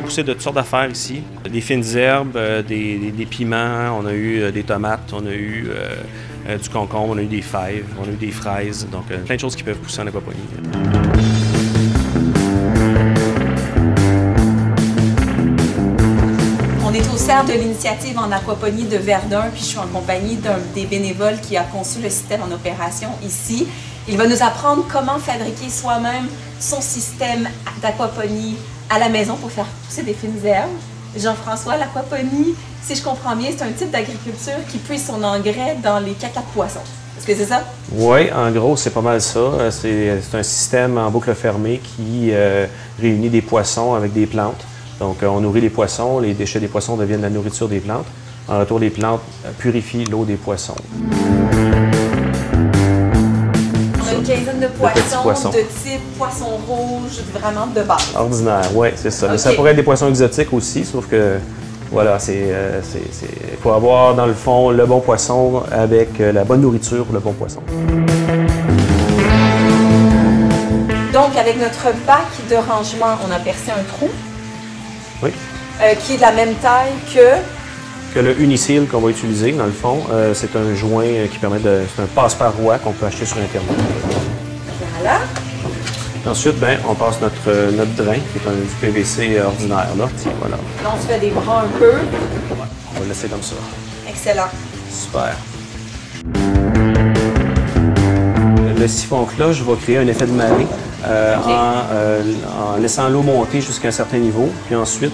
pousser de toutes sortes d'affaires ici. Des fines herbes, des piments, on a eu des tomates, on a eu du concombre, on a eu des fèves, on a eu des fraises. Donc, plein de choses qui peuvent pousser en aquaponie. On est au CERF de l'initiative en aquaponie de Verdun, puis je suis en compagnie d'un des bénévoles qui a conçu le système en opération ici. Il va nous apprendre comment fabriquer soi-même son système d'aquaponie à la maison pour faire pousser des fines herbes. Jean-François, l'aquaponie, si je comprends bien, c'est un type d'agriculture qui puise son engrais dans les caca de poissons. Est-ce que c'est ça? Oui, en gros, c'est pas mal ça. C'est un système en boucle fermée qui réunit des poissons avec des plantes. Donc, on nourrit les poissons, les déchets des poissons deviennent la nourriture des plantes. En retour, les plantes purifient l'eau des poissons. On a une quinzaine de poissons de type poisson rouge, vraiment de base. Ordinaire, oui, c'est ça. Okay. Mais ça pourrait être des poissons exotiques aussi, sauf que, voilà, il faut avoir, dans le fond, le bon poisson avec la bonne nourriture pour le bon poisson. Donc, avec notre bac de rangement, on a percé un trou. Oui. Qui est de la même taille que le Uniseal qu'on va utiliser, dans le fond. C'est un joint qui permet de... C'est un passe-paroi qu'on peut acheter sur Internet. Voilà. Ensuite, ben, on passe notre drain, qui est du PVC ordinaire. Là. Voilà. Là, on se fait des bras un peu. On va le laisser comme ça. Excellent. Super. Le siphon-cloche va créer un effet de marée en laissant l'eau monter jusqu'à un certain niveau, puis ensuite,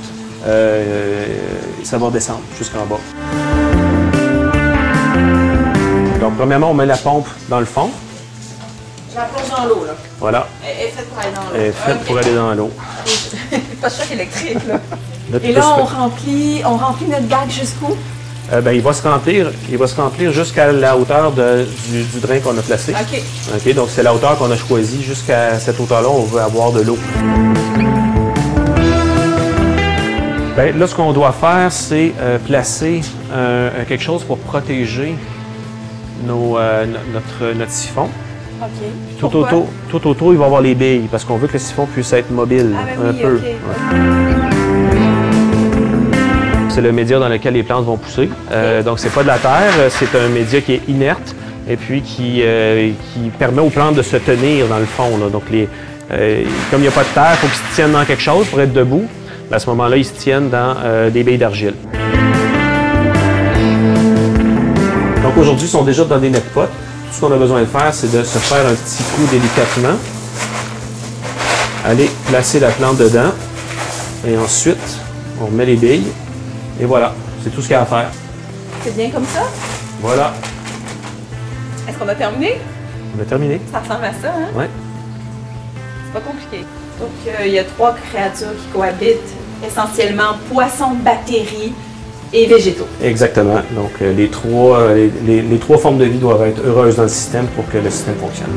ça va descendre jusqu'en bas. Donc, premièrement, on met la pompe dans le fond. Je la plonge dans l'eau, là. Voilà. Elle est faite pour aller dans l'eau. Elle est faite pour aller dans l'eau. Pas de choc électrique, là. Et là, on remplit notre bac jusqu'où? Ben, il va se remplir jusqu'à la hauteur du drain qu'on a placé. OK. OK, donc c'est la hauteur qu'on a choisie. Jusqu'à cette hauteur-là, on veut avoir de l'eau. Bien, là, ce qu'on doit faire, c'est placer quelque chose pour protéger notre siphon. OK. Tout autour, il va y avoir les billes, parce qu'on veut que le siphon puisse être mobile un peu. Okay. Ouais. C'est le média dans lequel les plantes vont pousser. Donc, c'est pas de la terre, c'est un média qui est inerte et puis qui permet aux plantes de se tenir dans le fond. Là. Donc, comme il n'y a pas de terre, il faut qu'ils se tiennent dans quelque chose pour être debout. À ce moment-là, ils se tiennent dans des billes d'argile. Donc, aujourd'hui, ils sont déjà dans des net-pots. Tout ce qu'on a besoin de faire, c'est de se faire un petit trou délicatement. Aller placer la plante dedans. Et ensuite, on remet les billes. Et voilà, c'est tout ce qu'il y a à faire. C'est bien comme ça? Voilà. Est-ce qu'on a terminé? On a terminé. Ça ressemble à ça, hein? Oui. C'est pas compliqué. Donc, il y a 3 créatures qui cohabitent, essentiellement poissons, bactéries et végétaux. Exactement. Donc, les trois formes de vie doivent être heureuses dans le système pour que le système fonctionne.